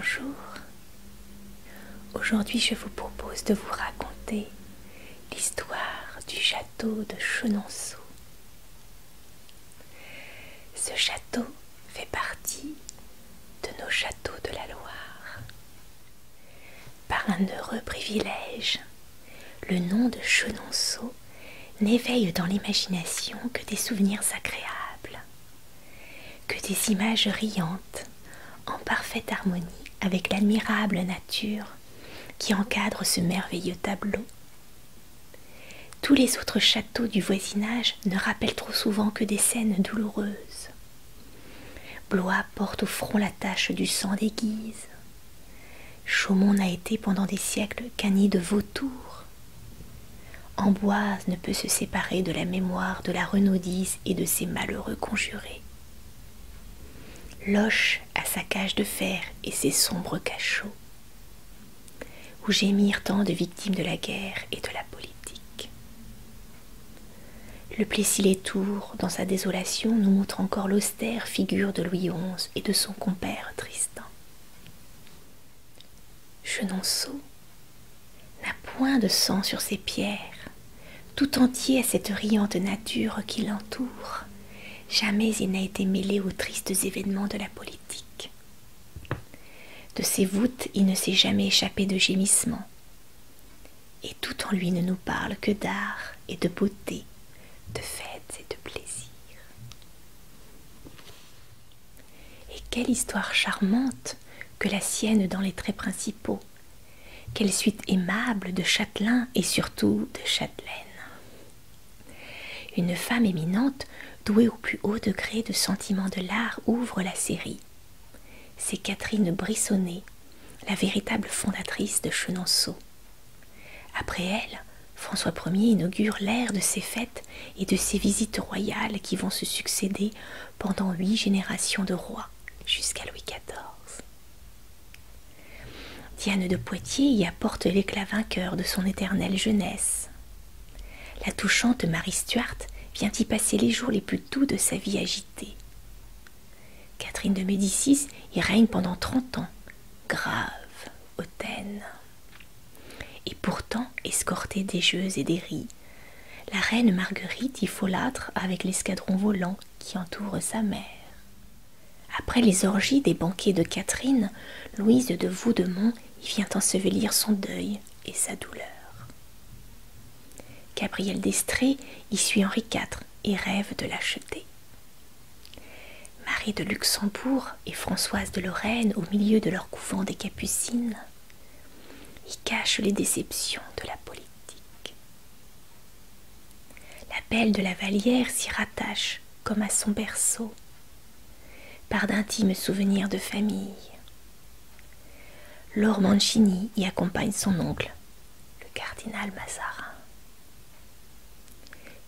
Bonjour, aujourd'hui je vous propose de vous raconter l'histoire du château de Chenonceau. Ce château fait partie de nos châteaux de la Loire. Par un heureux privilège, le nom de Chenonceau n'éveille dans l'imagination que des souvenirs agréables, que des images riantes en parfaite harmonie avec l'admirable nature qui encadre ce merveilleux tableau. Tous les autres châteaux du voisinage ne rappellent trop souvent que des scènes douloureuses. Blois porte au front la tache du sang des Guises. Chaumont n'a été pendant des siècles qu'un nid de vautours. Amboise ne peut se séparer de la mémoire de la Renaudise et de ses malheureux conjurés. Loches a sa cage de fer et ses sombres cachots, où gémirent tant de victimes de la guerre et de la politique. Le Plessis-les-Tours, dans sa désolation, nous montre encore l'austère figure de Louis XI et de son compère Tristan. Chenonceau n'a point de sang sur ses pierres, tout entier à cette riante nature qui l'entoure. Jamais il n'a été mêlé aux tristes événements de la politique. De ses voûtes, il ne s'est jamais échappé de gémissements. Et tout en lui ne nous parle que d'art et de beauté, de fêtes et de plaisir. Et quelle histoire charmante que la sienne dans les traits principaux, quelle suite aimable de châtelains et surtout de châtelaines. Une femme éminente, douée au plus haut degré de sentiment de l'art, ouvre la série. C'est Catherine Brissonnet, la véritable fondatrice de Chenonceau. Après elle, François Ier inaugure l'ère de ses fêtes et de ses visites royales qui vont se succéder pendant 8 générations de rois, jusqu'à Louis XIV. Diane de Poitiers y apporte l'éclat vainqueur de son éternelle jeunesse. La touchante Marie Stuart vient y passer les jours les plus doux de sa vie agitée. Catherine de Médicis y règne pendant 30 ans, grave, hautaine. Et pourtant, escortée des jeux et des ris, la reine Marguerite y folâtre avec l'escadron volant qui entoure sa mère. Après les orgies des banquets de Catherine, Louise de Vaudemont y vient ensevelir son deuil et sa douleur. Gabrielle d'Estrées y suit Henri IV et rêve de l'acheter. Marie de Luxembourg et Françoise de Lorraine, au milieu de leur couvent des Capucines, y cachent les déceptions de la politique. La belle de la Vallière s'y rattache comme à son berceau, par d'intimes souvenirs de famille. Laure Mancini y accompagne son oncle, le cardinal Mazarin.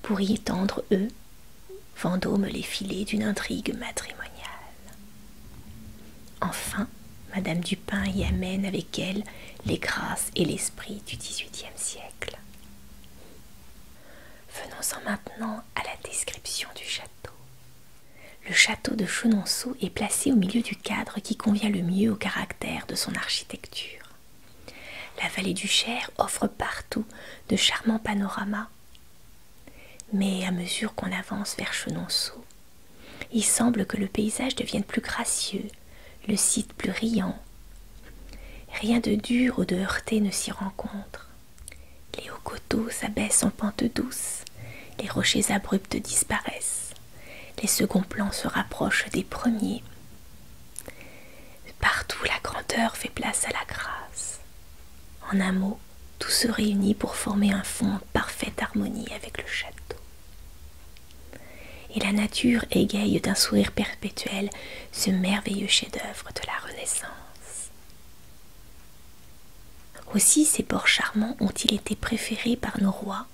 Pour y étendre, eux, Vendôme les filets d'une intrigue matrimoniale. Enfin, Madame Dupin y amène avec elle les grâces et l'esprit du XVIIIe siècle. Venons-en maintenant à la description du château. Le château de Chenonceau est placé au milieu du cadre qui convient le mieux au caractère de son architecture. La vallée du Cher offre partout de charmants panoramas. Mais à mesure qu'on avance vers Chenonceau, il semble que le paysage devienne plus gracieux, le site plus riant. Rien de dur ou de heurté ne s'y rencontre. Les hauts coteaux s'abaissent en pente douce, les rochers abrupts disparaissent, les seconds plans se rapprochent des premiers. Partout la grandeur fait place à la grâce. En un mot, tout se réunit pour former un fond en parfaite harmonie avec le château. Et la nature égaye d'un sourire perpétuel ce merveilleux chef-d'œuvre de la Renaissance. Aussi ces ports charmants ont-ils été préférés par nos rois,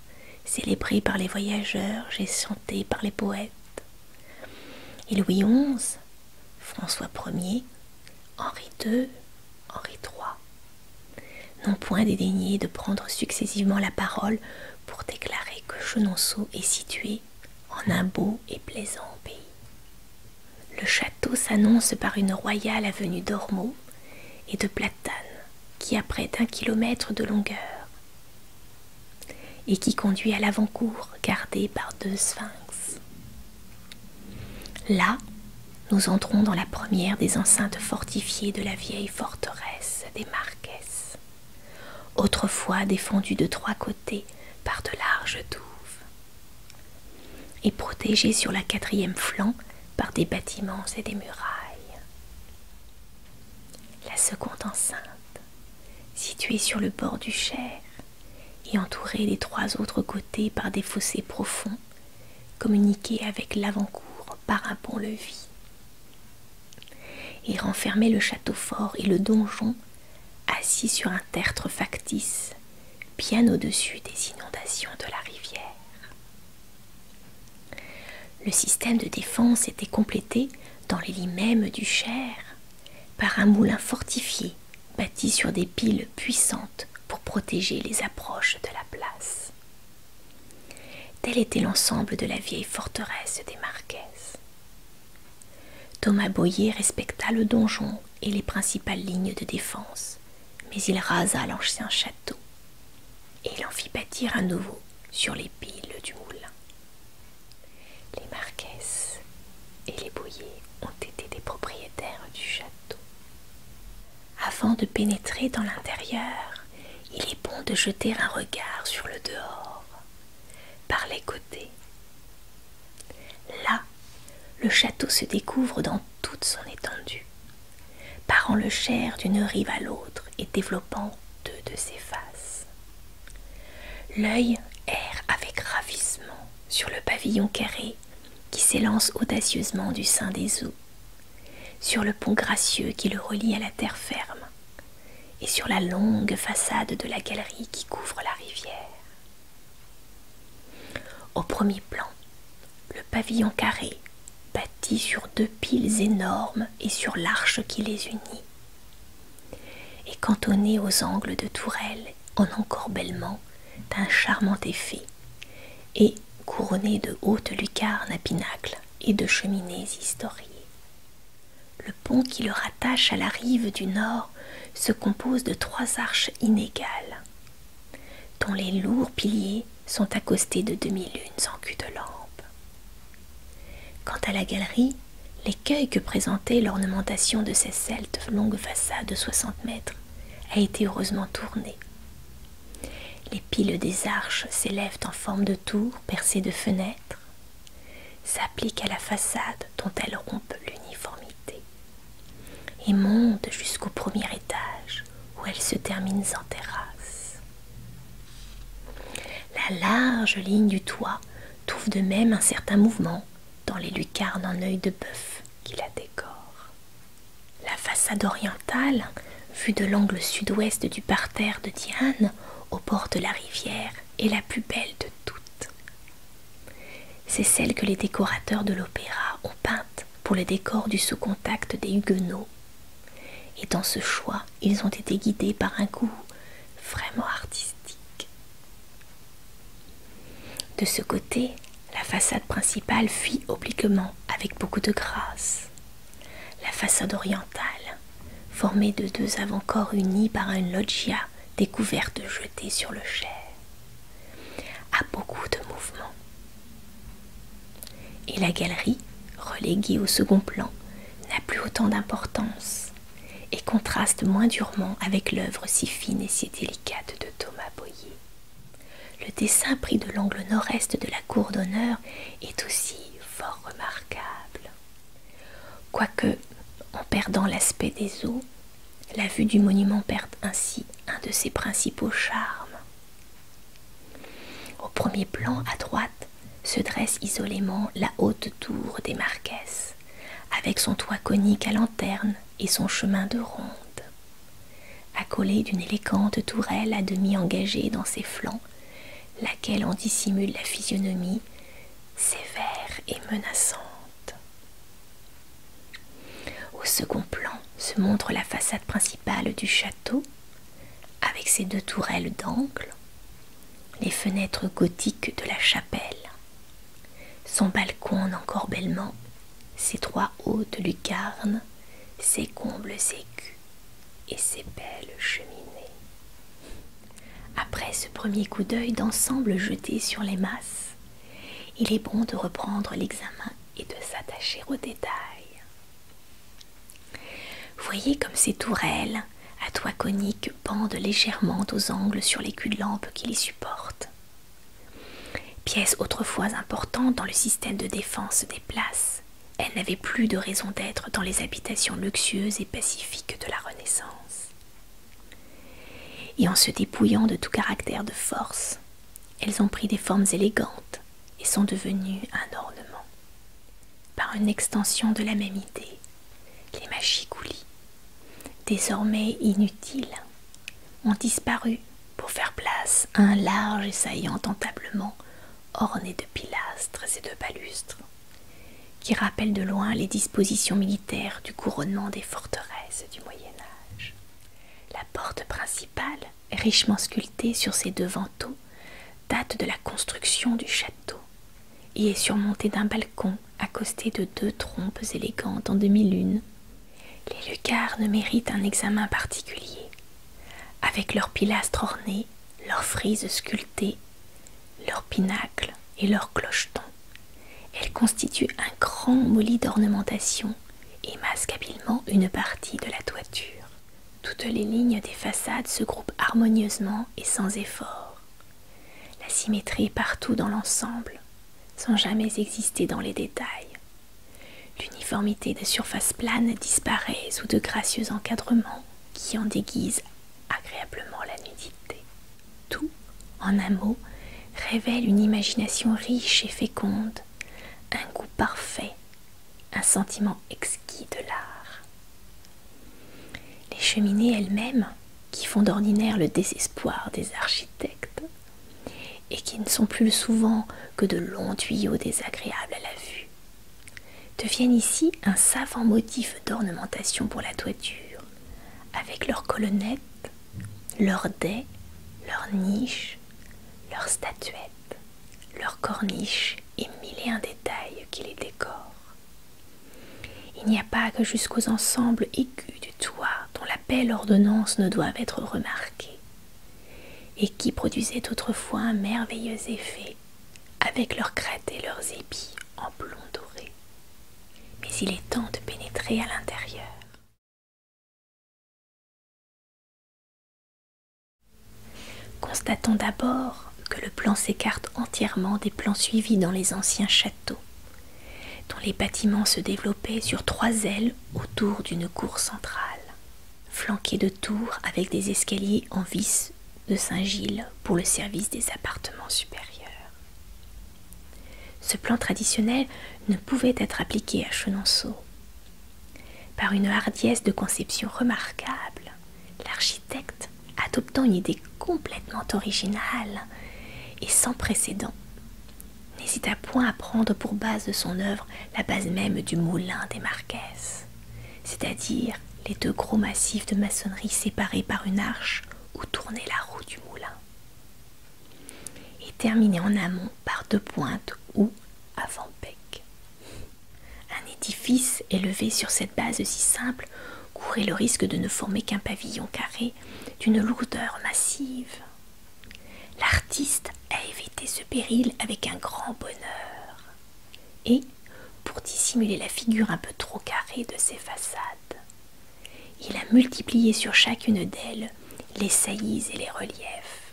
célébrés par les voyageurs et chantés par les poètes. Et Louis XI, François Ier, Henri II, Henri III n'ont point dédaigné de prendre successivement la parole pour déclarer que Chenonceau est situé en un beau et plaisant pays. Le château s'annonce par une royale avenue d'ormeaux et de platanes qui a près d'1 kilomètre de longueur et qui conduit à l'avant-cour gardée par 2 sphinx. Là, nous entrons dans la première des enceintes fortifiées de la vieille forteresse des Marques, autrefois défendue de 3 côtés par de larges douves et protégée sur la 4e flanc par des bâtiments et des murailles. La seconde enceinte, située sur le bord du Cher et entourée des 3 autres côtés par des fossés profonds, communiquait avec l'avant-cour par un pont-levis et renfermait le château fort et le donjon assis sur un tertre factice bien au-dessus des inondations de la rivière. Le système de défense était complété dans les lits mêmes du Cher par un moulin fortifié bâti sur des piles puissantes pour protéger les approches de la place. Tel était l'ensemble de la vieille forteresse des Marques. Thomas Bohier respecta le donjon et les principales lignes de défense, mais il rasa l'ancien château et il en fit bâtir un nouveau sur les piles du moulin. Les Marques et les Bohier ont été des propriétaires du château. Avant de pénétrer dans l'intérieur, il est bon de jeter un regard sur le dehors, par les côtés. Là, le château se découvre dans toute son étendue, parant le Cher d'une rive à l'autre et développant 2 de ses faces. L'œil erre avec ravissement sur le pavillon carré qui s'élance audacieusement du sein des eaux, sur le pont gracieux qui le relie à la terre ferme, et sur la longue façade de la galerie qui couvre la rivière. Au premier plan, le pavillon carré, bâti sur 2 piles énormes et sur l'arche qui les unit, et cantonné aux angles de tourelles en encorbellement d'un charmant effet, et couronné de hautes lucarnes à pinacles et de cheminées historiées. Le pont qui le rattache à la rive du nord se compose de 3 arches inégales, dont les lourds piliers sont accostés de demi-lunes en cul-de-lampe. Quant à la galerie, l'écueil que présentait l'ornementation de ces celtes longue façade de 60 mètres a été heureusement tourné. Les piles des arches s'élèvent en forme de tour percées de fenêtres, s'appliquent à la façade dont elles rompent l'uniformité et montent jusqu'au premier étage où elles se terminent en terrasse. La large ligne du toit trouve de même un certain mouvement dans les lucarnes en œil de bœuf qui la décorent. La façade orientale, vue de l'angle sud-ouest du parterre de Diane, au bord de la rivière, est la plus belle de toutes. C'est celle que les décorateurs de l'opéra ont peinte pour le décor du second acte des Huguenots. Et dans ce choix, ils ont été guidés par un goût vraiment artistique. De ce côté, la façade principale fuit obliquement avec beaucoup de grâce. La façade orientale, formée de 2 avant-corps unis par une loggia découverte jetée sur le Cher, a beaucoup de mouvement. Et la galerie, reléguée au second plan, n'a plus autant d'importance et contraste moins durement avec l'œuvre si fine et si délicate de Thomas Bohier. Le dessin pris de l'angle nord-est de la cour d'honneur est aussi fort remarquable. Quoique, en perdant l'aspect des eaux, la vue du monument perd ainsi un de ses principaux charmes. Au premier plan, à droite, se dresse isolément la haute tour des Marques, avec son toit conique à lanterne et son chemin de ronde. Accolée d'une élégante tourelle à demi engagée dans ses flancs, laquelle en dissimule la physionomie sévère et menaçante. Au second plan se montre la façade principale du château, avec ses 2 tourelles d'angle, les fenêtres gothiques de la chapelle, son balcon en encorbellement, ses 3 hautes lucarnes, ses combles aigus. et ses belles cheminées. Après ce premier coup d'œil d'ensemble jeté sur les masses, il est bon de reprendre l'examen et de s'attacher aux détails. Voyez comme ces tourelles à toit conique pendent légèrement aux angles sur les culs-de-lampe qui les supportent. Pièce autrefois importante dans le système de défense des places, elles n'avaient plus de raison d'être dans les habitations luxueuses et pacifiques de la Renaissance. Et en se dépouillant de tout caractère de force, elles ont pris des formes élégantes et sont devenues un ornement. Par une extension de la même idée, les machicoulis, désormais inutiles, ont disparu pour faire place à un large et saillant entablement orné de pilastres et de balustres, qui rappellent de loin les dispositions militaires du couronnement des forteresses du Moyen-Âge. La porte principale, richement sculptée sur ses deux vantaux, date de la construction du château et est surmontée d'un balcon accosté de deux trompes élégantes en demi-lune. Les lucarnes méritent un examen particulier. Avec leurs pilastres ornés, leurs frises sculptées, leurs pinacles et leurs clochetons, elles constituent un grand moulis d'ornementation et masquent habilement une partie de la toiture. Toutes les lignes des façades se groupent harmonieusement et sans effort. La symétrie est partout dans l'ensemble, sans jamais exister dans les détails. L'uniformité de surface plane disparaît sous de gracieux encadrements qui en déguisent agréablement la nudité. Tout, en un mot, révèle une imagination riche et féconde, un goût parfait, un sentiment exquis de l'art. Les cheminées elles-mêmes, qui font d'ordinaire le désespoir des architectes, et qui ne sont plus souvent que de longs tuyaux désagréables à la vue, deviennent ici un savant motif d'ornementation pour la toiture, avec leurs colonnettes, leurs dais, leurs niches, leurs statuettes, leurs corniches et mille et un détails qui les décorent. Il n'y a pas que jusqu'aux ensembles aigus du toit dont la belle ordonnance ne doivent être remarqués, et qui produisaient autrefois un merveilleux effet avec leurs crêtes et leurs épis en plomb doré. Mais il est temps de pénétrer à l'intérieur. Constatons d'abord que le plan s'écarte entièrement des plans suivis dans les anciens châteaux, dont les bâtiments se développaient sur trois ailes autour d'une cour centrale, flanquée de tours avec des escaliers en vis de Saint-Gilles pour le service des appartements supérieurs. Ce plan traditionnel ne pouvait être appliqué à Chenonceau. Par une hardiesse de conception remarquable, l'architecte, adoptant une idée complètement originale et sans précédent, n'hésita point à prendre pour base de son œuvre la base même du moulin des Marquesses, c'est-à-dire les deux gros massifs de maçonnerie séparés par une arche où tournait la roue du moulin, et terminés en amont par deux pointes ou avant-bec. Un édifice élevé sur cette base si simple courait le risque de ne former qu'un pavillon carré d'une lourdeur massive. L'artiste a évité ce péril avec un grand bonheur, et, pour dissimuler la figure un peu trop carrée de ses façades, il a multiplié sur chacune d'elles les saillies et les reliefs,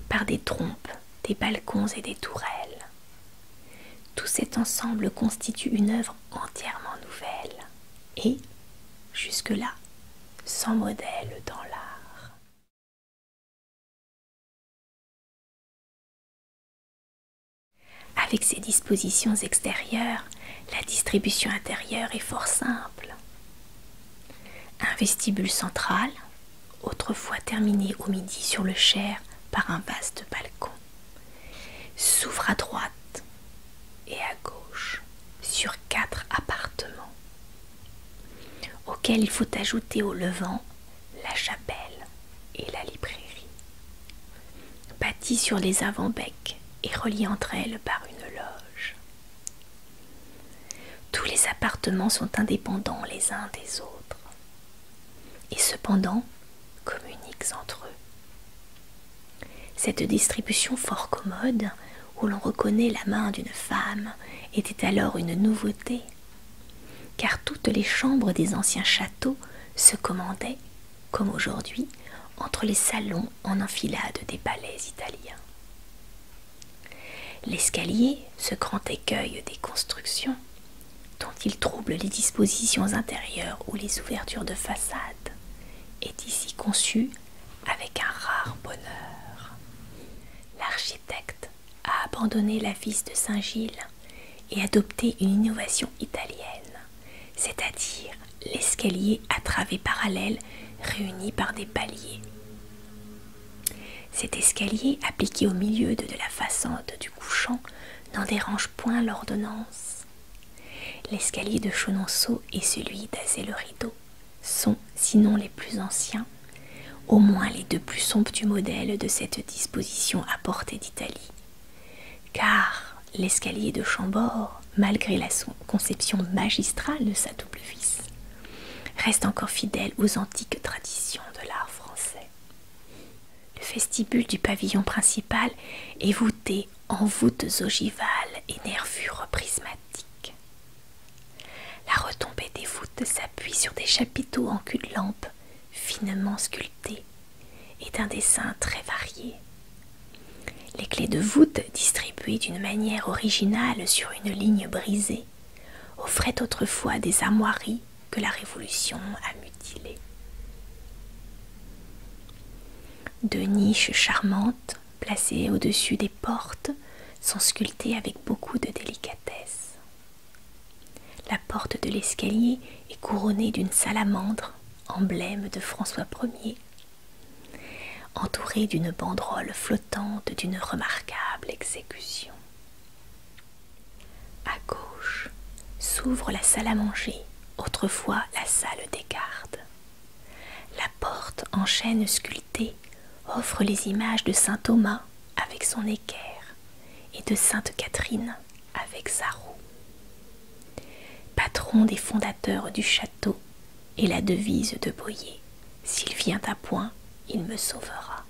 par des trompes, des balcons et des tourelles. Tout cet ensemble constitue une œuvre entièrement nouvelle, et, jusque-là, sans modèle dans l'art. Avec ces dispositions extérieures, la distribution intérieure est fort simple. Un vestibule central, autrefois terminé au midi sur le Cher par un vaste balcon, s'ouvre à droite et à gauche sur 4 appartements, auxquels il faut ajouter au levant la chapelle et la librairie, bâties sur les avant-becs et reliées entre elles par une loge. Tous les appartements sont indépendants les uns des autres, et cependant communiquent entre eux. Cette distribution fort commode, où l'on reconnaît la main d'une femme, était alors une nouveauté, car toutes les chambres des anciens châteaux se commandaient, comme aujourd'hui, entre les salons en enfilade des palais italiens. L'escalier, ce grand écueil des constructions, dont il trouble les dispositions intérieures ou les ouvertures de façade, est ici conçu avec un rare bonheur. L'architecte a abandonné la vis de Saint-Gilles et adopté une innovation italienne, c'est-à-dire l'escalier à travées parallèles réunis par des paliers. Cet escalier, appliqué au milieu de la façade du couchant, n'en dérange point l'ordonnance. L'escalier de Chenonceau et celui d'Azay-le-Rideau sont, sinon les plus anciens, au moins les deux plus somptueux modèles de cette disposition apportée d'Italie. Car l'escalier de Chambord, malgré la conception magistrale de sa double vis, reste encore fidèle aux antiques traditions de l'art français. Le vestibule du pavillon principal est voûté en voûtes ogivales et nervures prismatiques. La retombée des voûtes s'appuie sur des chapiteaux en cul-de-lampe finement sculptés et d'un dessin très varié. Les clés de voûte, distribuées d'une manière originale sur une ligne brisée, offraient autrefois des armoiries que la Révolution a mutilées. Deux niches charmantes, placées au-dessus des portes, sont sculptées avec beaucoup de délicatesse. La porte de l'escalier est couronnée d'une salamandre, emblème de François Ier, entourée d'une banderole flottante d'une remarquable exécution. À gauche s'ouvre la salle à manger, autrefois la salle des gardes. La porte en chêne sculpté offre les images de saint Thomas avec son équerre et de sainte Catherine avec sa roue. Patron des fondateurs du château et la devise de Boyer, s'il vient à point, il me sauvera.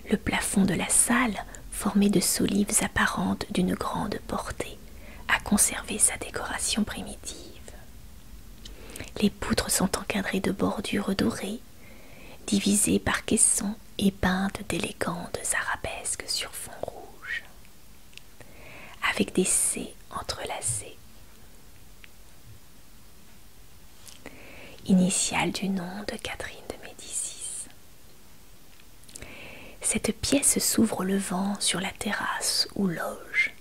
Le plafond de la salle, formé de solives apparentes d'une grande portée, a conservé sa décoration primitive. Les poutres sont encadrées de bordures dorées, divisées par caissons et peintes d'élégantes arabesques sur fond rouge, avec des C entrelacés. Initiale du nom de Catherine de Médicis. Cette pièce s'ouvre au levant sur la terrasse ou loge,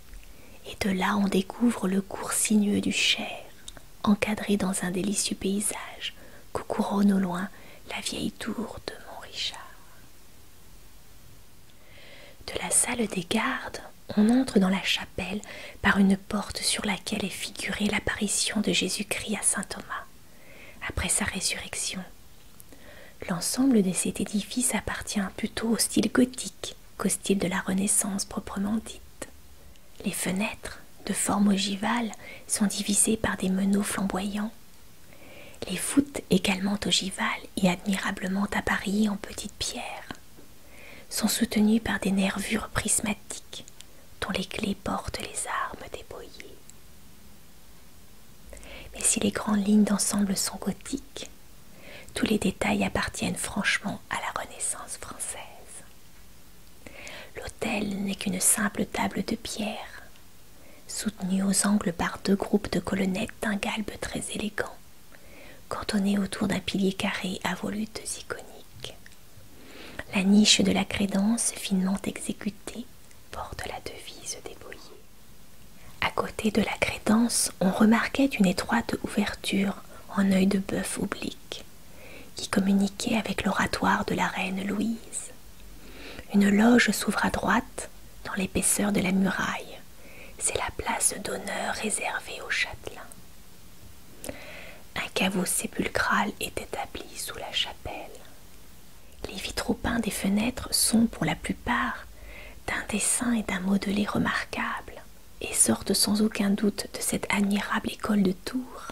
et de là on découvre le cours sinueux du Cher, encadré dans un délicieux paysage que couronne au loin la vieille tour de Montrichard. De la salle des gardes, on entre dans la chapelle par une porte sur laquelle est figurée l'apparition de Jésus-Christ à saint Thomas, après sa résurrection. L'ensemble de cet édifice appartient plutôt au style gothique qu'au style de la Renaissance proprement dite. Les fenêtres, de forme ogivale, sont divisées par des meneaux flamboyants. Les voûtes, également ogivales et admirablement appareillées en petites pierres, sont soutenues par des nervures prismatiques dont les clés portent les armes déployées. Mais si les grandes lignes d'ensemble sont gothiques, tous les détails appartiennent franchement à la Renaissance française. L'autel n'est qu'une simple table de pierre, soutenue aux angles par deux groupes de colonnettes d'un galbe très élégant, cantonnées autour d'un pilier carré à volutes iconiques. La niche de la crédence, finement exécutée, porte la devise des Boyer. À côté de la crédence, on remarquait une étroite ouverture en œil de bœuf oblique, qui communiquait avec l'oratoire de la reine Louise. Une loge s'ouvre à droite, dans l'épaisseur de la muraille. C'est la place d'honneur réservée aux châtelains. Un caveau sépulcral est établi sous la chapelle. Les vitraux peints des fenêtres sont, pour la plupart, d'un dessin et d'un modelé remarquables, et sortent sans aucun doute de cette admirable école de Tours,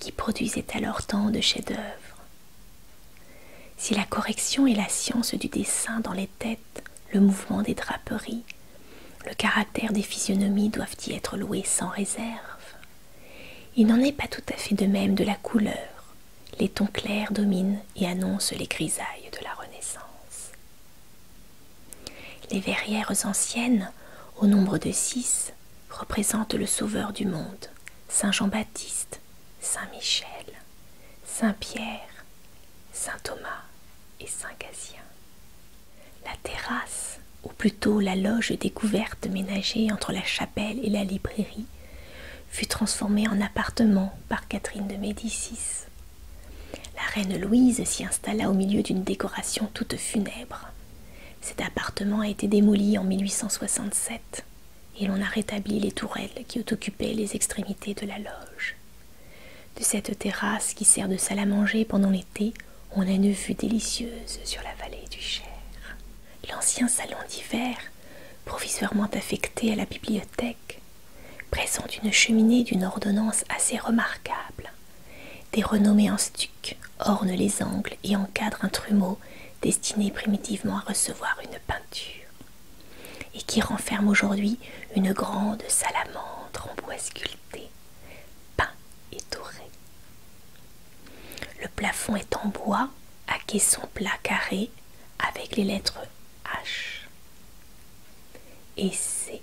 qui produisaient alors tant de chefs-d'œuvre. Si la correction et la science du dessin dans les têtes, le mouvement des draperies, le caractère des physionomies doivent y être loués sans réserve, il n'en est pas tout à fait de même de la couleur. Les tons clairs dominent et annoncent les grisailles de la Renaissance. Les verrières anciennes, au nombre de 6, représentent le Sauveur du monde, Saint Jean-Baptiste, Saint Michel, Saint Pierre, Saint Thomas et Saint Gatien. La terrasse, ou plutôt la loge découverte ménagée entre la chapelle et la librairie, fut transformée en appartement par Catherine de Médicis. La reine Louise s'y installa au milieu d'une décoration toute funèbre. Cet appartement a été démoli en 1867 et l'on a rétabli les tourelles qui occupaient les extrémités de la loge. De cette terrasse qui sert de salle à manger pendant l'été, on a une vue délicieuse sur la vallée du Cher. L'ancien salon d'hiver, provisoirement affecté à la bibliothèque, présente une cheminée d'une ordonnance assez remarquable. Des renommées en stuc ornent les angles et encadrent un trumeau destiné primitivement à recevoir une peinture, et qui renferme aujourd'hui une grande salamandre en bois sculpté, peint et doré. Le plafond est en bois, à caisson plat carré, avec les lettres H et C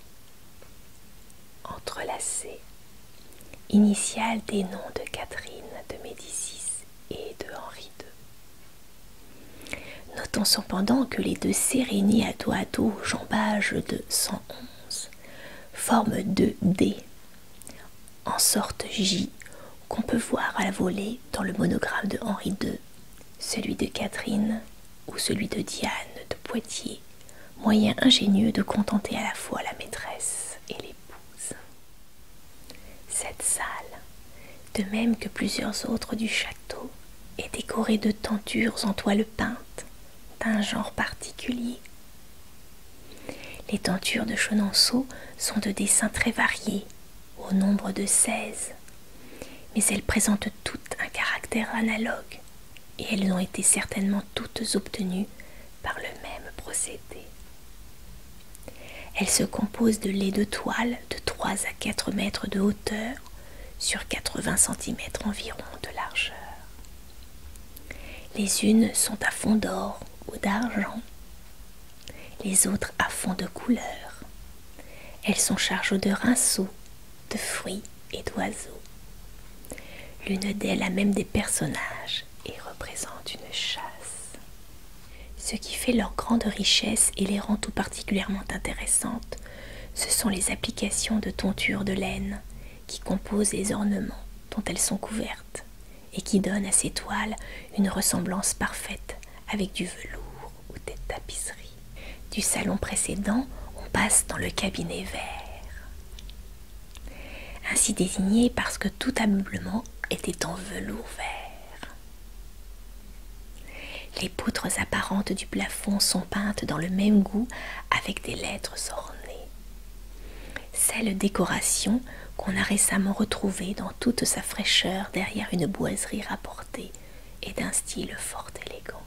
entrelacées, initiales des noms de Catherine de Médicis et de Henri II. Notons cependant que les deux C réunis à dos au jambage de 111 forment deux D, en sorte J, qu'on peut voir à la volée dans le monogramme de Henri II, celui de Catherine ou celui de Diane de Poitiers, moyen ingénieux de contenter à la fois la maîtresse et l'épouse. Cette salle, de même que plusieurs autres du château, est décorée de tentures en toile peinte, d'un genre particulier. Les tentures de Chenonceau sont de dessins très variés, au nombre de 16, mais elles présentent toutes un caractère analogue, et elles ont été certainement toutes obtenues par le même procédé. Elles se composent de laies de toile de 3 à 4 mètres de hauteur sur 80 cm environ de largeur. Les unes sont à fond d'or ou d'argent, les autres à fond de couleur. Elles sont chargées de rinceaux, de fruits et d'oiseaux. L'une d'elles a même des personnages et représente une chasse. Ce qui fait leur grande richesse et les rend tout particulièrement intéressantes, ce sont les applications de tentures de laine qui composent les ornements dont elles sont couvertes et qui donnent à ces toiles une ressemblance parfaite avec du velours ou des tapisseries. Du salon précédent, on passe dans le cabinet vert, ainsi désigné parce que tout ameublement était en velours vert. Les poutres apparentes du plafond sont peintes dans le même goût avec des lettres ornées. Cette décoration qu'on a récemment retrouvée dans toute sa fraîcheur derrière une boiserie rapportée et d'un style fort élégant.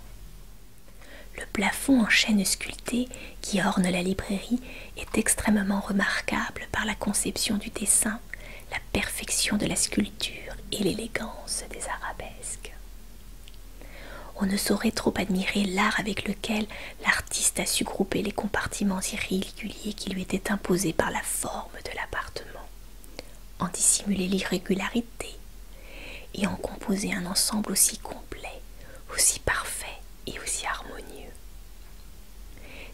Le plafond en chêne sculpté qui orne la librairie est extrêmement remarquable par la conception du dessin, la perfection de la sculpture et l'élégance des arabesques. On ne saurait trop admirer l'art avec lequel l'artiste a su grouper les compartiments irréguliers qui lui étaient imposés par la forme de l'appartement, en dissimuler l'irrégularité et en composer un ensemble aussi complet, aussi parfait et aussi harmonieux.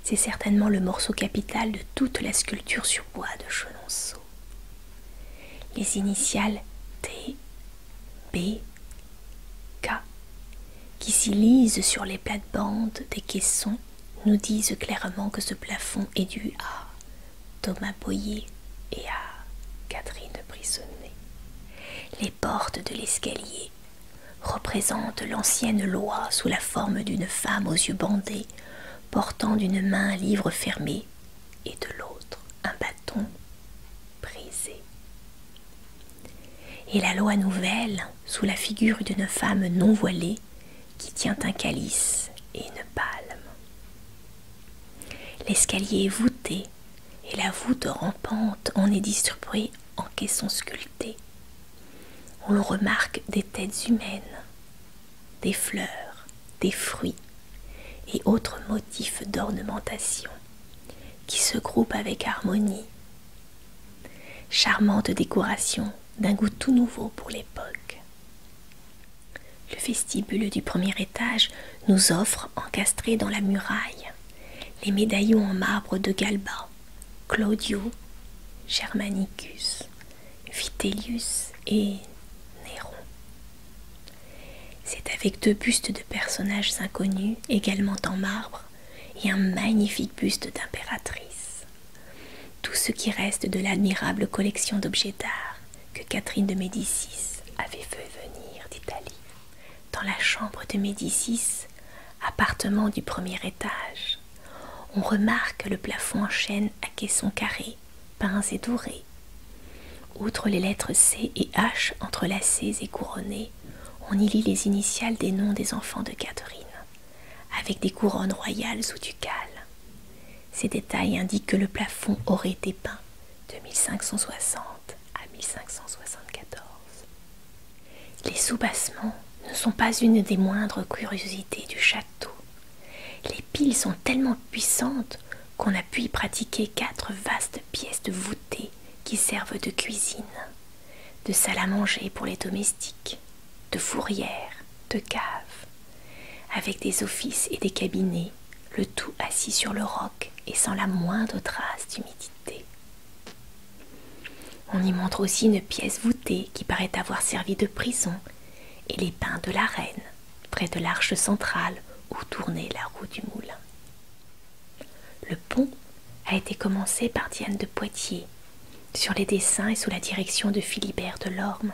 C'est certainement le morceau capital de toute la sculpture sur bois de Chenonceau. Les initiales T, B, K, qui s'y lisent sur les plates-bandes des caissons, nous disent clairement que ce plafond est dû à Thomas Boyer et à Catherine Brissonnet. Les portes de l'escalier représentent l'ancienne loi sous la forme d'une femme aux yeux bandés, portant d'une main un livre fermé et de l'autre un bâton brisé. et la loi nouvelle sous la figure d'une femme non voilée qui tient un calice et une palme. L'escalier est voûté et la voûte rampante en est distribuée en caissons sculptés. On le remarque des têtes humaines, des fleurs, des fruits et autres motifs d'ornementation qui se groupent avec harmonie. Charmante décoration d'un goût tout nouveau pour l'époque. Le vestibule du premier étage nous offre, encastrés dans la muraille, les médaillons en marbre de Galba, Claudio, Germanicus, Vitellius et Néron. C'est avec 2 bustes de personnages inconnus, également en marbre, et un magnifique buste d'impératrice. Tout ce qui reste de l'admirable collection d'objets d'art que Catherine de Médicis avait fait venir d'Italie. Dans la chambre de Médicis, appartement du premier étage, on remarque le plafond en chêne à caissons carrés, peints et dorés. Outre les lettres C et H entrelacées et couronnées, on y lit les initiales des noms des enfants de Catherine, avec des couronnes royales ou ducales. Ces détails indiquent que le plafond aurait été peint de 1560 à 1574. Les soubassements ne sont pas une des moindres curiosités du château. Les piles sont tellement puissantes qu'on a pu y pratiquer 4 vastes pièces de voûtées qui servent de cuisine, de salle à manger pour les domestiques, de fourrière, de cave, avec des offices et des cabinets, le tout assis sur le roc et sans la moindre trace d'humidité. On y montre aussi une pièce voûtée qui paraît avoir servi de prison et les bains de la reine, près de l'arche centrale où tournait la roue du moulin. Le pont a été commencé par Diane de Poitiers, sur les dessins et sous la direction de Philibert de Lorme.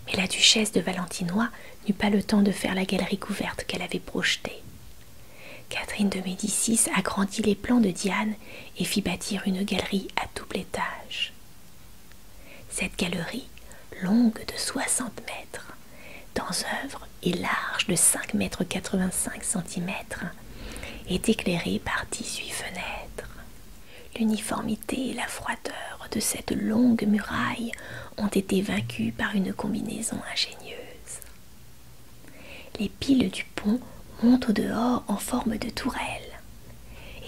Mais la duchesse de Valentinois n'eut pas le temps de faire la galerie couverte qu'elle avait projetée. Catherine de Médicis agrandit les plans de Diane et fit bâtir une galerie à double étage. Cette galerie, longue de 60 mètres, dans œuvre et large de 5,85 m, est éclairée par 18 fenêtres. L'uniformité et la froideur de cette longue muraille ont été vaincues par une combinaison ingénieuse. Les piles du pont montent au dehors en forme de tourelle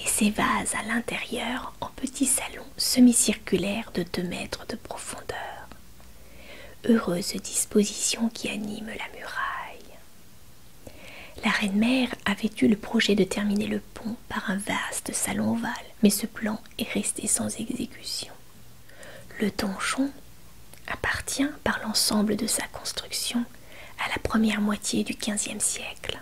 et s'évasent à l'intérieur en petits salons semi-circulaires de 2 mètres de profondeur. Heureuse disposition qui anime la muraille. La reine-mère avait eu le projet de terminer le pont par un vaste salon ovale, mais ce plan est resté sans exécution. Le donjon appartient par l'ensemble de sa construction à la première moitié du XVe siècle.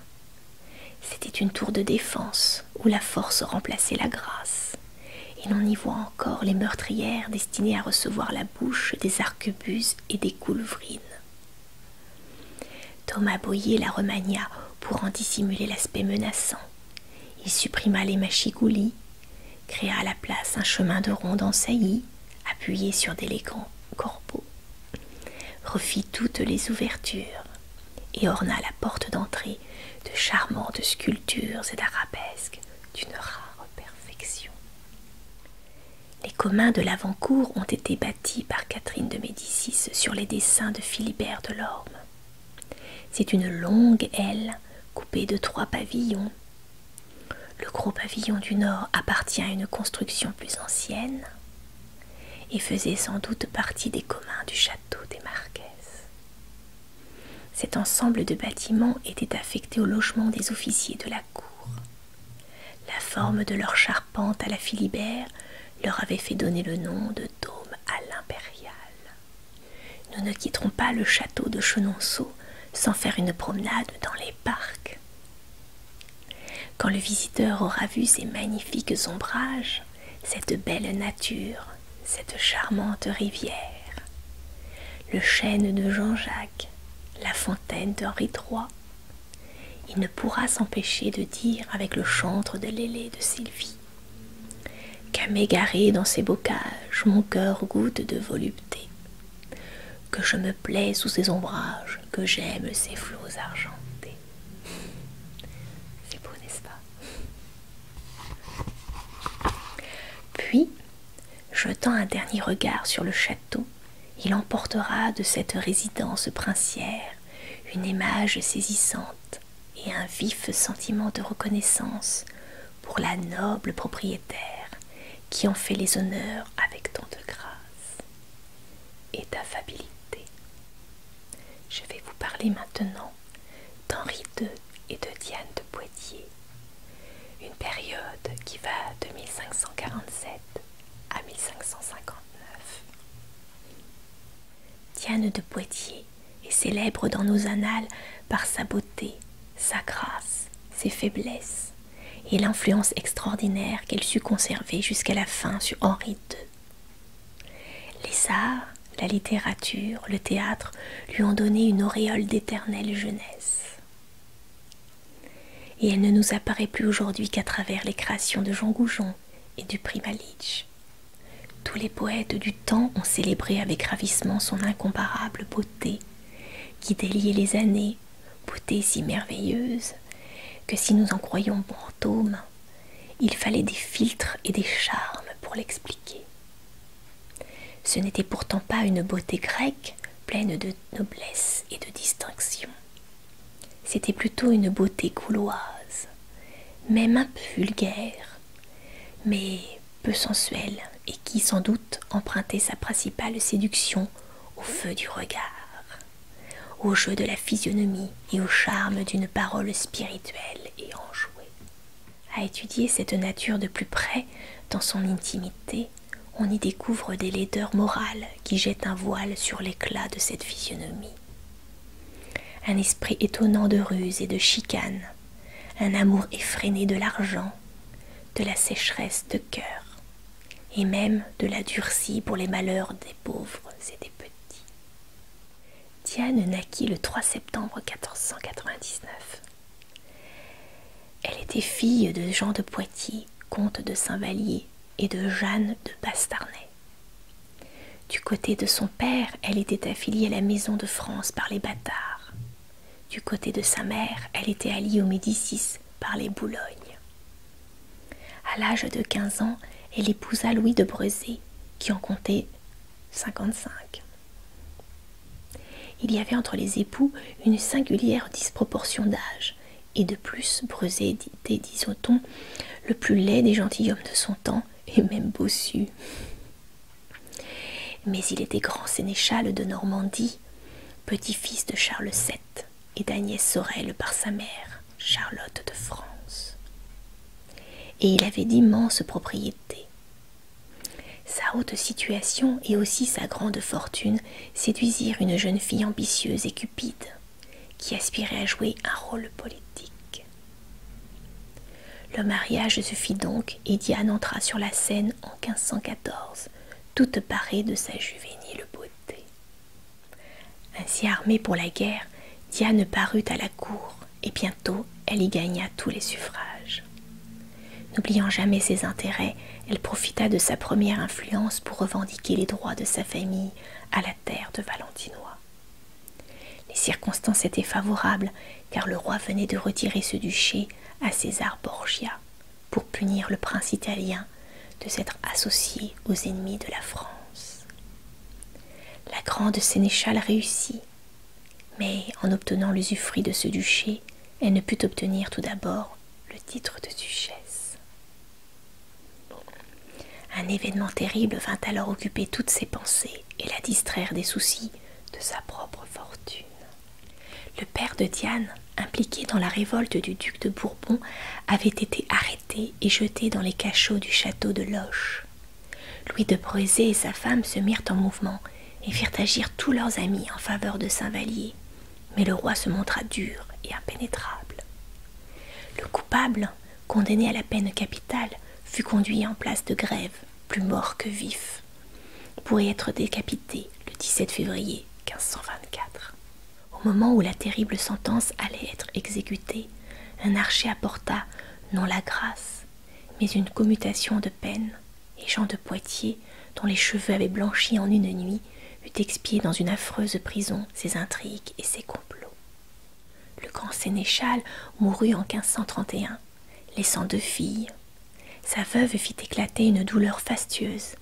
C'était une tour de défense où la force remplaçait la grâce, et l'on y voit encore les meurtrières destinées à recevoir la bouche des arquebuses et des coulvrines. Thomas Bohier la remania pour en dissimuler l'aspect menaçant. Il supprima les machigoulis, créa à la place un chemin de ronde en saillie, appuyé sur d'élégants corbeaux, refit toutes les ouvertures et orna la porte d'entrée de charmantes sculptures et d'arabesques d'une rare perfection. Les communs de l'avant-cour ont été bâtis par Catherine de Médicis sur les dessins de Philibert de Lorme. C'est une longue aile coupée de 3 pavillons. Le gros pavillon du nord appartient à une construction plus ancienne et faisait sans doute partie des communs du château des Marquaises. Cet ensemble de bâtiments était affecté au logement des officiers de la cour. La forme de leur charpente à la Philibert leur avait fait donner le nom de dôme à l'impérial. Nous ne quitterons pas le château de Chenonceau sans faire une promenade dans les parcs. Quand le visiteur aura vu ces magnifiques ombrages, cette belle nature, cette charmante rivière, le chêne de Jean-Jacques, la fontaine d'Henri III, il ne pourra s'empêcher de dire avec le chantre de Lélé de Sylvie qu'à m'égarer dans ces bocages, mon cœur goûte de volupté, que je me plais sous ses ombrages, que j'aime ses flots argentés. C'est beau, n'est-ce pas? Puis, jetant un dernier regard sur le château, il emportera de cette résidence princière une image saisissante et un vif sentiment de reconnaissance pour la noble propriétaire qui en fait les honneurs avec tant de grâce et d'affabilité. Je vais vous parler maintenant d'Henri II et de Diane de Poitiers, une période qui va de 1547 à 1559. Diane de Poitiers est célèbre dans nos annales par sa beauté, sa grâce, ses faiblesses et l'influence extraordinaire qu'elle sut conserver jusqu'à la fin sur Henri II. Les arts, la littérature, le théâtre lui ont donné une auréole d'éternelle jeunesse. Et elle ne nous apparaît plus aujourd'hui qu'à travers les créations de Jean Goujon et du prix Malich. Tous les poètes du temps ont célébré avec ravissement son incomparable beauté, qui déliait les années, beauté si merveilleuse que si nous en croyons Brantôme, il fallait des philtres et des charmes pour l'expliquer. Ce n'était pourtant pas une beauté grecque pleine de noblesse et de distinction. C'était plutôt une beauté gauloise, même un peu vulgaire, mais peu sensuelle et qui sans doute empruntait sa principale séduction au feu du regard, au jeu de la physionomie et au charme d'une parole spirituelle et enjouée. À étudier cette nature de plus près, dans son intimité, on y découvre des laideurs morales qui jettent un voile sur l'éclat de cette physionomie. Un esprit étonnant de ruse et de chicane, un amour effréné de l'argent, de la sécheresse de cœur, et même de la durcie pour les malheurs des pauvres et des petits. Diane naquit le 3 septembre 1499. Elle était fille de Jean de Poitiers, comte de Saint-Vallier, et de Jeanne de Bastharnais. Du côté de son père, elle était affiliée à la maison de France par les Bâtards. Du côté de sa mère, elle était alliée aux Médicis par les Boulogne. À l'âge de 15 ans, elle épousa Louis de Brezé, qui en comptait 55. Il y avait entre les époux une singulière disproportion d'âge, et de plus, Brezé était, disons-on, le plus laid des gentilshommes de son temps, et même bossu. Mais il était grand sénéchal de Normandie, petit-fils de Charles VII et d'Agnès Sorel par sa mère, Charlotte de France. Et il avait d'immenses propriétés. Sa haute situation et aussi sa grande fortune séduisirent une jeune fille ambitieuse et cupide, qui aspirait à jouer un rôle politique. Le mariage se fit donc et Diane entra sur la scène en 1514, toute parée de sa juvénile beauté. Ainsi armée pour la guerre, Diane parut à la cour et bientôt elle y gagna tous les suffrages. N'oubliant jamais ses intérêts, elle profita de sa première influence pour revendiquer les droits de sa famille à la terre de Valentinois. Les circonstances étaient favorables car le roi venait de retirer ce duché à César Borgia pour punir le prince italien de s'être associé aux ennemis de la France. La grande sénéchale réussit, mais en obtenant l'usufruit de ce duché, elle ne put obtenir tout d'abord le titre de duchesse. Un événement terrible vint alors occuper toutes ses pensées et la distraire des soucis de sa propre fortune. Le père de Diane, impliqué dans la révolte du duc de Bourbon, avait été arrêté et jeté dans les cachots du château de Loches. Louis de Brezé et sa femme se mirent en mouvement et firent agir tous leurs amis en faveur de Saint-Vallier, mais le roi se montra dur et impénétrable. Le coupable, condamné à la peine capitale, fut conduit en place de grève, plus mort que vif, pour y être décapité le 17 février 1524. Au moment où la terrible sentence allait être exécutée, un archer apporta non la grâce, mais une commutation de peine, et Jean de Poitiers, dont les cheveux avaient blanchi en une nuit, eût expié dans une affreuse prison ses intrigues et ses complots. Le grand sénéchal mourut en 1531, laissant 2 filles. Sa veuve fit éclater une douleur fastueuse,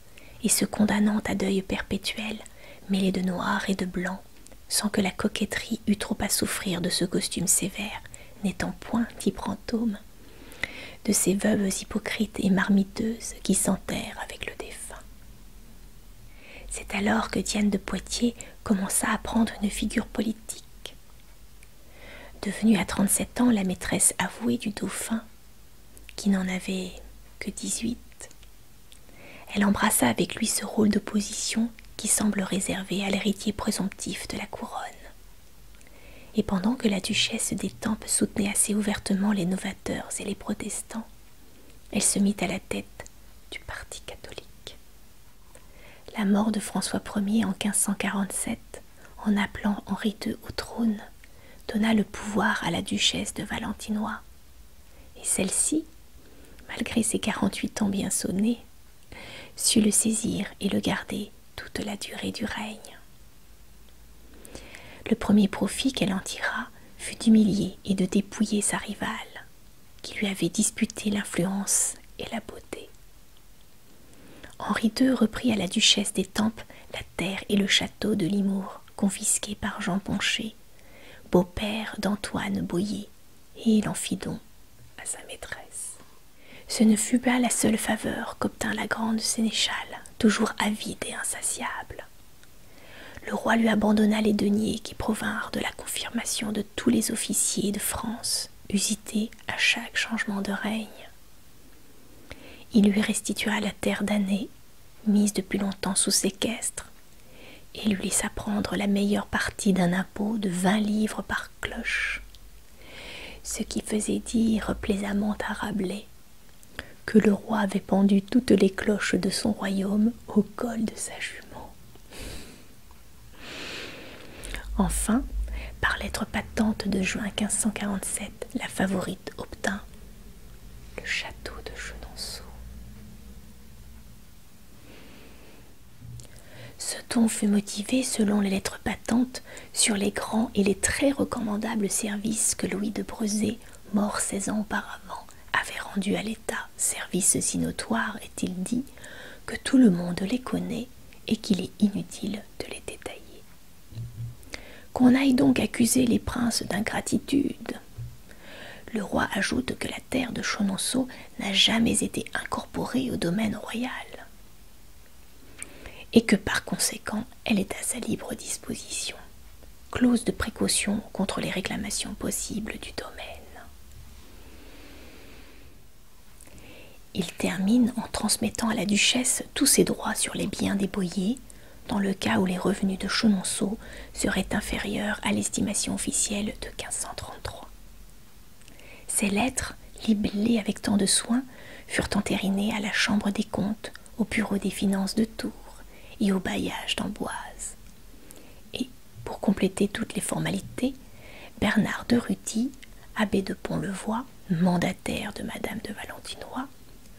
et se condamnant à deuil perpétuel, mêlé de noir et de blanc, sans que la coquetterie eût trop à souffrir de ce costume sévère, n'étant point, dit Brantôme, de ces veuves hypocrites et marmiteuses qui s'enterrent avec le défunt. C'est alors que Diane de Poitiers commença à prendre une figure politique. Devenue à 37 ans la maîtresse avouée du dauphin, qui n'en avait que 18, elle embrassa avec lui ce rôle d'opposition qui semble réservé à l'héritier présomptif de la couronne. Et pendant que la duchesse d'Étampes soutenait assez ouvertement les novateurs et les protestants, elle se mit à la tête du parti catholique. La mort de François Ier en 1547, en appelant Henri II au trône, donna le pouvoir à la duchesse de Valentinois, et celle-ci, malgré ses 48 ans bien sonnés, sut le saisir et le garder toute la durée du règne. Le premier profit qu'elle en tira fut d'humilier et de dépouiller sa rivale, qui lui avait disputé l'influence et la beauté. Henri II reprit à la duchesse d'Étampes la terre et le château de Limours, confisqués par Jean Poncher, beau-père d'Antoine Boyer, et il en fit don à sa maîtresse. Ce ne fut pas la seule faveur qu'obtint la grande sénéchale, toujours avide et insatiable. Le roi lui abandonna les deniers qui provinrent de la confirmation de tous les officiers de France, usités à chaque changement de règne. Il lui restitua la terre d'Année, mise depuis longtemps sous séquestre, et lui laissa prendre la meilleure partie d'un impôt de 20 livres par cloche, ce qui faisait dire plaisamment à Rabelais que le roi avait pendu toutes les cloches de son royaume au col de sa jument. Enfin, par lettre patente de juin 1547, la favorite obtint le château de Chenonceau. Ce don fut motivé, selon les lettres patentes, sur les grands et les très recommandables services que Louis de Brezé, mort 16 ans auparavant, avait rendus à l'État, services si notoires, est-il dit, que tout le monde les connaît et qu'il est inutile de les détailler. Qu'on aille donc accuser les princes d'ingratitude. Le roi ajoute que la terre de Chenonceau n'a jamais été incorporée au domaine royal, et que par conséquent elle est à sa libre disposition, clause de précaution contre les réclamations possibles du domaine. Il termine en transmettant à la duchesse tous ses droits sur les biens des Boyer, dans le cas où les revenus de Chenonceau seraient inférieurs à l'estimation officielle de 1533. Ces lettres, libellées avec tant de soin, furent entérinées à la Chambre des comptes, au bureau des finances de Tours et au bailliage d'Amboise. Et, pour compléter toutes les formalités, Bernard de Ruty, abbé de Pont-le-Voix, mandataire de Madame de Valentinois,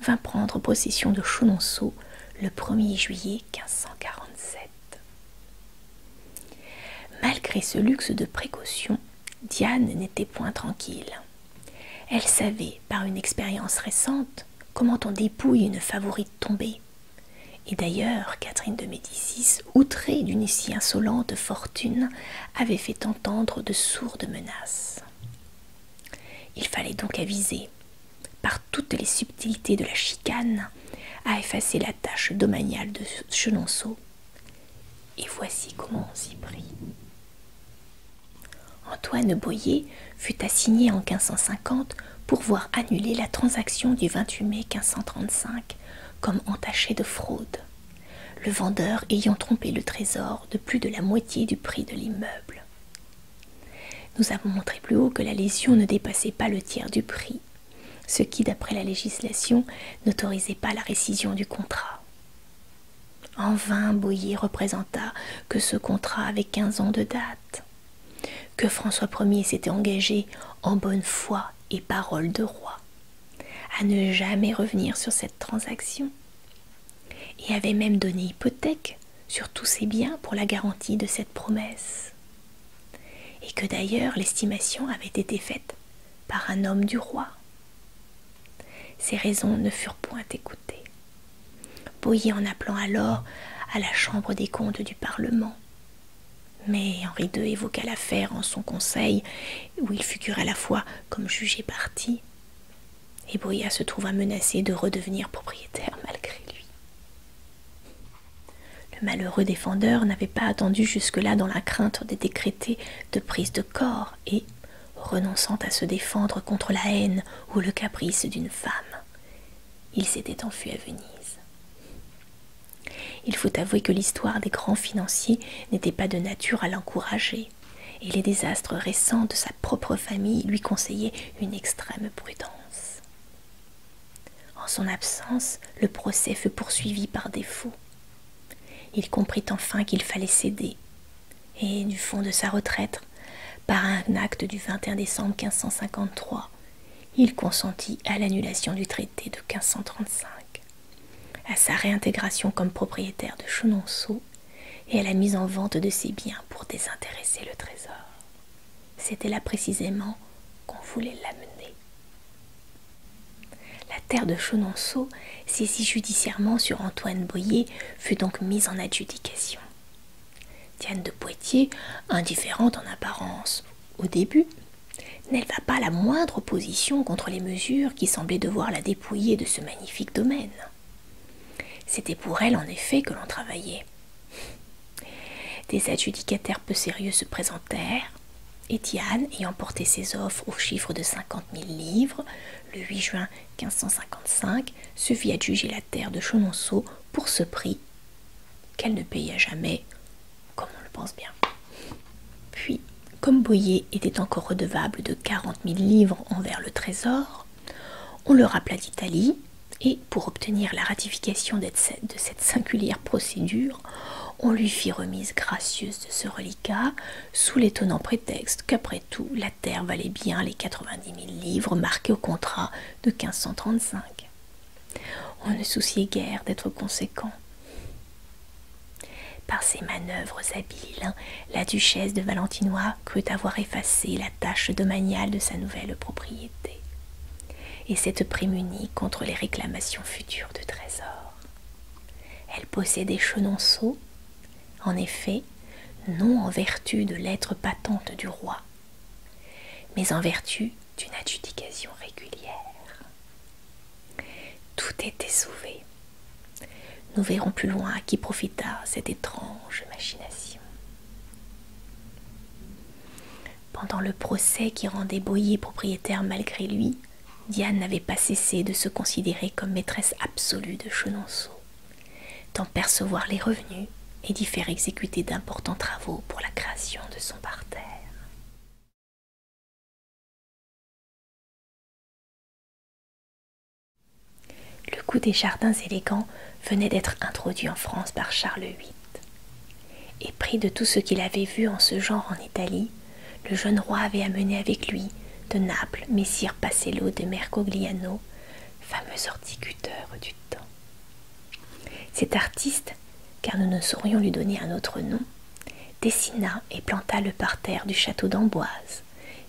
vint prendre possession de Chenonceau le 1er juillet 1547. Malgré ce luxe de précaution, Diane n'était point tranquille. Elle savait, par une expérience récente, comment on dépouille une favorite tombée. Et d'ailleurs, Catherine de Médicis, outrée d'une si insolente fortune, avait fait entendre de sourdes menaces. Il fallait donc aviser, par toutes les subtilités de la chicane, à effacer la tache domaniale de Chenonceau. Et voici comment on s'y prit. Antoine Boyer fut assigné en 1550 pour voir annuler la transaction du 28 mai 1535 comme entachée de fraude, le vendeur ayant trompé le trésor de plus de la moitié du prix de l'immeuble. Nous avons montré plus haut que la lésion ne dépassait pas le tiers du prix, ce qui, d'après la législation, n'autorisait pas la rescission du contrat. En vain, Boyer représenta que ce contrat avait 15 ans de date, que François Ier s'était engagé en bonne foi et parole de roi à ne jamais revenir sur cette transaction, et avait même donné hypothèque sur tous ses biens pour la garantie de cette promesse, et que d'ailleurs l'estimation avait été faite par un homme du roi. Ces raisons ne furent point écoutées. Bohier en appelant alors à la chambre des comptes du Parlement. Mais Henri II évoqua l'affaire en son conseil, où il figure à la fois comme juge et partie, et Bohier se trouva menacé de redevenir propriétaire malgré lui. Le malheureux défendeur n'avait pas attendu jusque-là dans la crainte des décrétés de prise de corps, et, renonçant à se défendre contre la haine ou le caprice d'une femme, il s'était enfui à Venise. Il faut avouer que l'histoire des grands financiers n'était pas de nature à l'encourager, et les désastres récents de sa propre famille lui conseillaient une extrême prudence. En son absence, le procès fut poursuivi par défaut. Il comprit enfin qu'il fallait céder, et du fond de sa retraite, par un acte du 21 décembre 1553, il consentit à l'annulation du traité de 1535, à sa réintégration comme propriétaire de Chenonceau et à la mise en vente de ses biens pour désintéresser le trésor. C'était là précisément qu'on voulait l'amener. La terre de Chenonceau, saisie judiciairement sur Antoine Bohier, fut donc mise en adjudication. Diane de Poitiers, indifférente en apparence au début, n'éleva pas la moindre opposition contre les mesures qui semblaient devoir la dépouiller de ce magnifique domaine. C'était pour elle, en effet, que l'on travaillait. Des adjudicataires peu sérieux se présentèrent, et Diane, ayant porté ses offres au chiffre de 50 000 livres, le 8 juin 1555, se vit adjuger la terre de Chenonceau pour ce prix qu'elle ne paya jamais, comme on le pense bien. Puis, comme Bohier était encore redevable de 40 000 livres envers le trésor, on le rappela d'Italie, et pour obtenir la ratification de cette singulière procédure, on lui fit remise gracieuse de ce reliquat, sous l'étonnant prétexte qu'après tout, la terre valait bien les 90 000 livres marqués au contrat de 1535. On ne souciait guère d'être conséquent. Par ses manœuvres habiles, la duchesse de Valentinois crut avoir effacé la tache domaniale de sa nouvelle propriété, et s'être prémunie contre les réclamations futures de trésor. Elle possédait Chenonceau, en effet, non en vertu de lettre patente du roi, mais en vertu d'une adjudication régulière. Tout était sauvé. Nous verrons plus loin à qui profita cette étrange machination. Pendant le procès qui rendait Bohier propriétaire malgré lui, Diane n'avait pas cessé de se considérer comme maîtresse absolue de Chenonceau, d'en percevoir les revenus et d'y faire exécuter d'importants travaux pour la création de son parterre. Le goût des jardins élégants venait d'être introduit en France par Charles VIII. Et pris de tout ce qu'il avait vu en ce genre en Italie, le jeune roi avait amené avec lui de Naples messire Pacello de Mercogliano, fameux horticulteur du temps. Cet artiste, car nous ne saurions lui donner un autre nom, dessina et planta le parterre du château d'Amboise,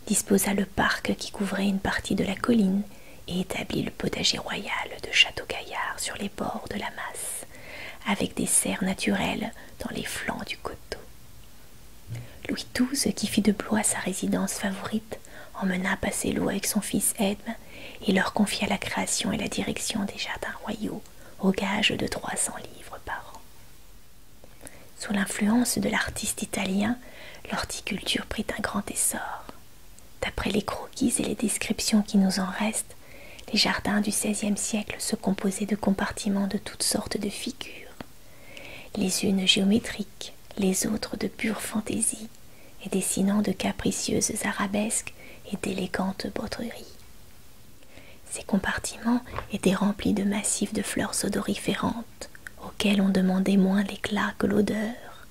disposa le parc qui couvrait une partie de la colline et établit le potager royal de Château-Gaillard sur les bords de la Masse, avec des serres naturelles dans les flancs du coteau. Louis XII, qui fit de Blois sa résidence favorite, emmena Pacello avec son fils Edme et leur confia la création et la direction des jardins royaux au gage de 300 livres par an. Sous l'influence de l'artiste italien, l'horticulture prit un grand essor. D'après les croquis et les descriptions qui nous en restent, les jardins du XVIe siècle se composaient de compartiments de toutes sortes de figures, les unes géométriques, les autres de pure fantaisie, et dessinant de capricieuses arabesques et d'élégantes broderies. Ces compartiments étaient remplis de massifs de fleurs odoriférantes, auxquels on demandait moins l'éclat que l'odeur.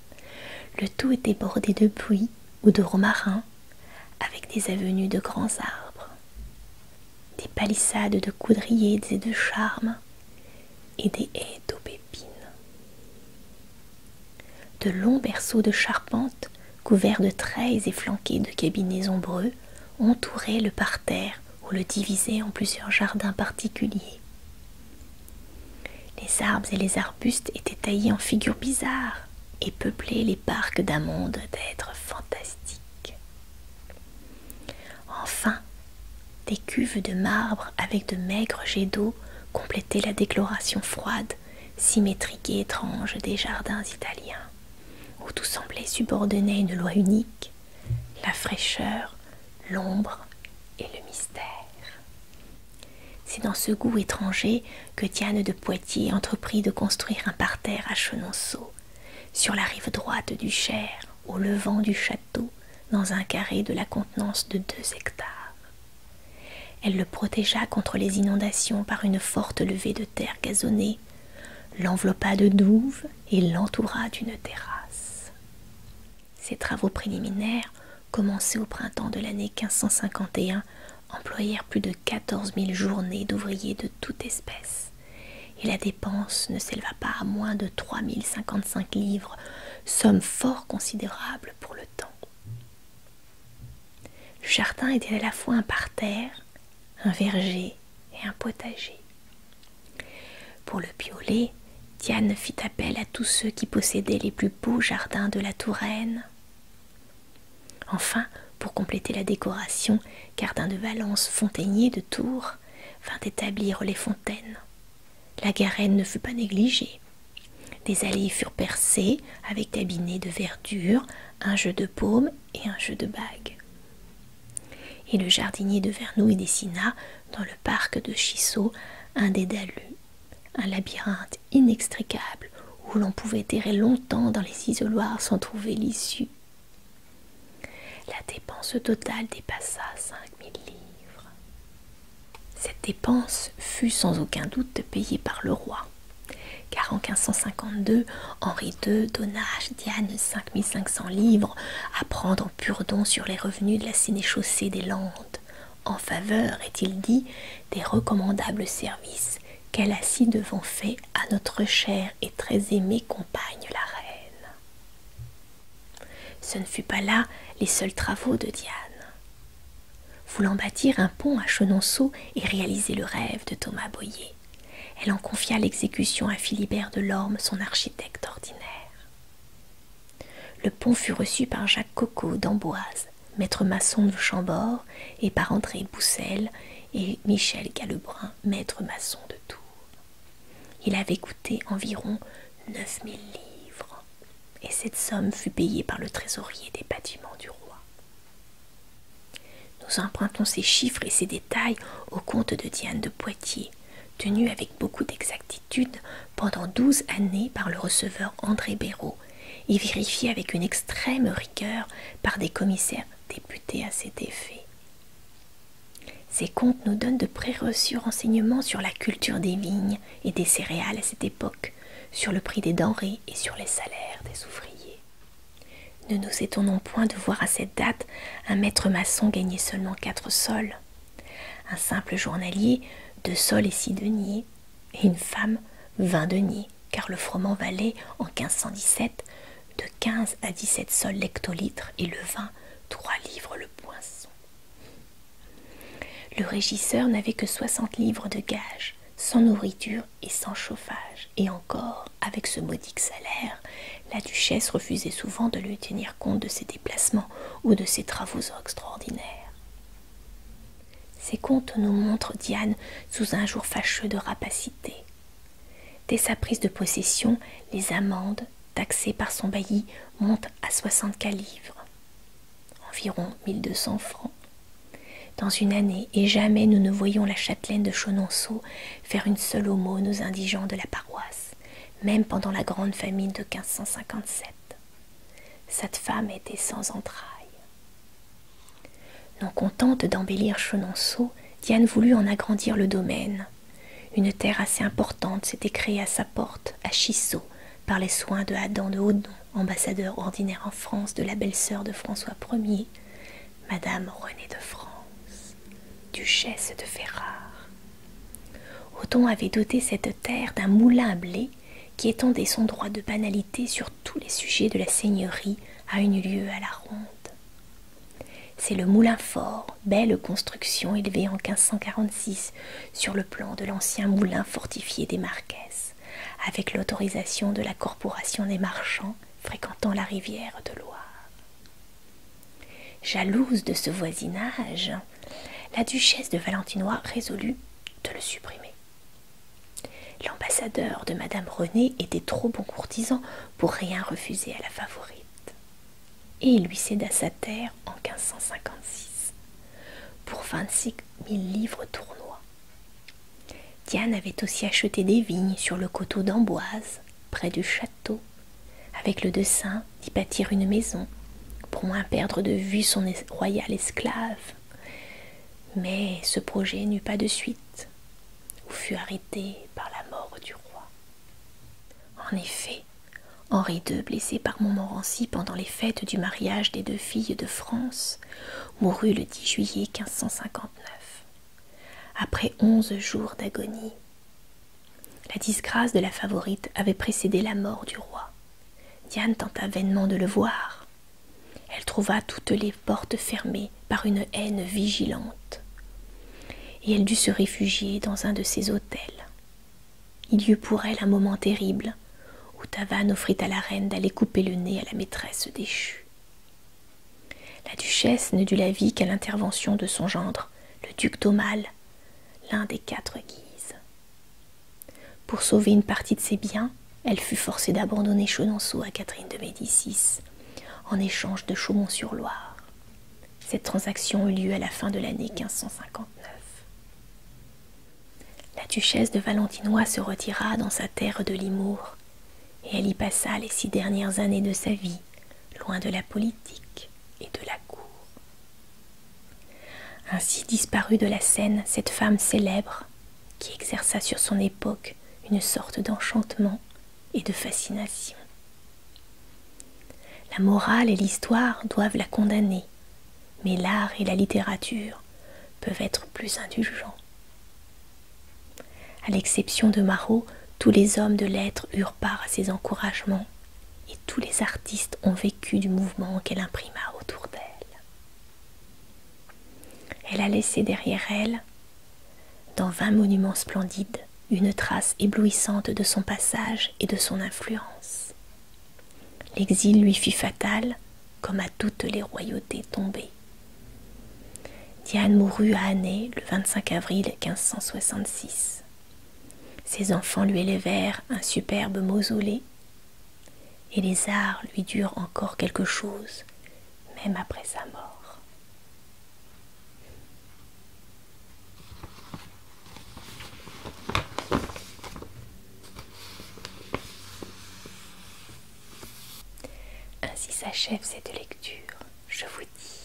Le tout était bordé de buis ou de romarin, avec des avenues de grands arbres, des palissades de coudriers et de charmes, et des haies d'aubépines. De longs berceaux de charpente, couverts de treilles et flanqués de cabinets ombreux, entouraient le parterre ou le divisaient en plusieurs jardins particuliers. Les arbres et les arbustes étaient taillés en figures bizarres et peuplaient les parcs d'un monde d'êtres fantastiques. Enfin, des cuves de marbre avec de maigres jets d'eau complétaient la décoration froide, symétrique et étrange des jardins italiens, où tout semblait subordonner à une loi unique, la fraîcheur, l'ombre et le mystère. C'est dans ce goût étranger que Diane de Poitiers entreprit de construire un parterre à Chenonceau, sur la rive droite du Cher, au levant du château, dans un carré de la contenance de 2 hectares. Elle le protégea contre les inondations par une forte levée de terre gazonnée, l'enveloppa de douves et l'entoura d'une terrasse. Ces travaux préliminaires, commencés au printemps de l'année 1551, employèrent plus de 14 000 journées d'ouvriers de toute espèce, et la dépense ne s'éleva pas à moins de 3 055 livres, somme fort considérable pour le temps. Le jardin était à la fois un parterre, un verger et un potager. Pour le piolet, Diane fit appel à tous ceux qui possédaient les plus beaux jardins de la Touraine. Enfin, pour compléter la décoration, Cardin de Valence, fontainier de Tours, vint établir les fontaines. La garenne ne fut pas négligée. Des allées furent percées avec cabinets de verdure, un jeu de paume et un jeu de bagues. Et le jardinier de Vernouilles dessina, dans le parc de Chissot, un dédalus, un labyrinthe inextricable où l'on pouvait errer longtemps dans les isoloirs sans trouver l'issue. La dépense totale dépassa 5 000 livres. Cette dépense fut sans aucun doute payée par le roi, car en 1552, Henri II donna à Diane 5 500 livres à prendre en pur don sur les revenus de la sénéchaussée des Landes, en faveur, est-il dit, des recommandables services qu'elle a si devant fait à notre chère et très aimée compagne la reine. Ce ne fut pas là les seuls travaux de Diane. Voulant bâtir un pont à Chenonceau et réaliser le rêve de Thomas Bohier, elle en confia l'exécution à Philibert de Lorme, son architecte ordinaire. Le pont fut reçu par Jacques Coccot d'Amboise, maître maçon de Chambord, et par André Boussel et Michel Gallebrun, maître maçon de Tours. Il avait coûté environ 9 000 livres, et cette somme fut payée par le trésorier des bâtiments du roi. Nous empruntons ces chiffres et ces détails au comte de Diane de Poitiers, tenu avec beaucoup d'exactitude pendant 12 années par le receveur André Béraud, et vérifié avec une extrême rigueur par des commissaires députés à cet effet. Ces comptes nous donnent de précieux renseignements sur la culture des vignes et des céréales à cette époque, sur le prix des denrées et sur les salaires des ouvriers. Ne nous étonnons point de voir à cette date un maître maçon gagner seulement 4 sols, un simple journalier 2 sols et 6 deniers, et une femme 20 deniers, car le froment valait en 1517 de 15 à 17 sols l'hectolitre et le vin 3 livres le poinçon. Le régisseur n'avait que 60 livres de gages, sans nourriture et sans chauffage, et encore, avec ce modique salaire, la duchesse refusait souvent de lui tenir compte de ses déplacements ou de ses travaux extraordinaires. Ces contes nous montrent Diane sous un jour fâcheux de rapacité. Dès sa prise de possession, les amendes, taxées par son bailli, montent à 64 livres, environ 1200 francs. Dans une année, et jamais nous ne voyons la châtelaine de Chenonceau faire une seule aumône aux indigents de la paroisse, même pendant la grande famine de 1557. Cette femme était sans entrailles. Non contente d'embellir Chenonceau, Diane voulut en agrandir le domaine. Une terre assez importante s'était créée à sa porte, à Chissot, par les soins de Adam de Haudon, ambassadeur ordinaire en France de la belle-sœur de François Ier, Madame Renée de France, duchesse de Ferrare. Haudon avait doté cette terre d'un moulin à blé qui étendait son droit de banalité sur tous les sujets de la seigneurie à une lieue à la ronde. C'est le moulin fort, belle construction élevée en 1546 sur le plan de l'ancien moulin fortifié des Marquesses, avec l'autorisation de la corporation des marchands fréquentant la rivière de Loire. Jalouse de ce voisinage, la duchesse de Valentinois résolut de le supprimer. L'ambassadeur de Madame Renée était trop bon courtisan pour rien refuser à la favorite, et il lui céda sa terre en 1556 pour 26 000 livres tournois. Diane avait aussi acheté des vignes sur le coteau d'Amboise, près du château, avec le dessein d'y bâtir une maison pour moins perdre de vue son royal esclave. Mais ce projet n'eut pas de suite, ou fut arrêté par la mort du roi. En effet, Henri II, blessé par Montmorency pendant les fêtes du mariage des deux filles de France, mourut le 10 juillet 1559, après 11 jours d'agonie. La disgrâce de la favorite avait précédé la mort du roi. Diane tenta vainement de le voir. Elle trouva toutes les portes fermées par une haine vigilante, et elle dut se réfugier dans un de ses hôtels. Il y eut pour elle un moment terrible, où Tavannes offrit à la reine d'aller couper le nez à la maîtresse déchue. La duchesse ne dut la vie qu'à l'intervention de son gendre, le duc d'Aumale, l'un des 4 Guises. Pour sauver une partie de ses biens, elle fut forcée d'abandonner Chenonceau à Catherine de Médicis, en échange de Chaumont-sur-Loire. Cette transaction eut lieu à la fin de l'année 1559. La duchesse de Valentinois se retira dans sa terre de Limours, et elle y passa les 6 dernières années de sa vie, loin de la politique et de la cour. Ainsi disparut de la scène cette femme célèbre qui exerça sur son époque une sorte d'enchantement et de fascination. La morale et l'histoire doivent la condamner, mais l'art et la littérature peuvent être plus indulgents. À l'exception de Marot, tous les hommes de lettres eurent part à ses encouragements, et tous les artistes ont vécu du mouvement qu'elle imprima autour d'elle. Elle a laissé derrière elle, dans 20 monuments splendides, une trace éblouissante de son passage et de son influence. L'exil lui fut fatal, comme à toutes les royautés tombées. Diane mourut à Annay le 25 avril 1566. Ses enfants lui élevèrent un superbe mausolée, et les arts lui durent encore quelque chose, même après sa mort. Ainsi s'achève cette lecture. Je vous dis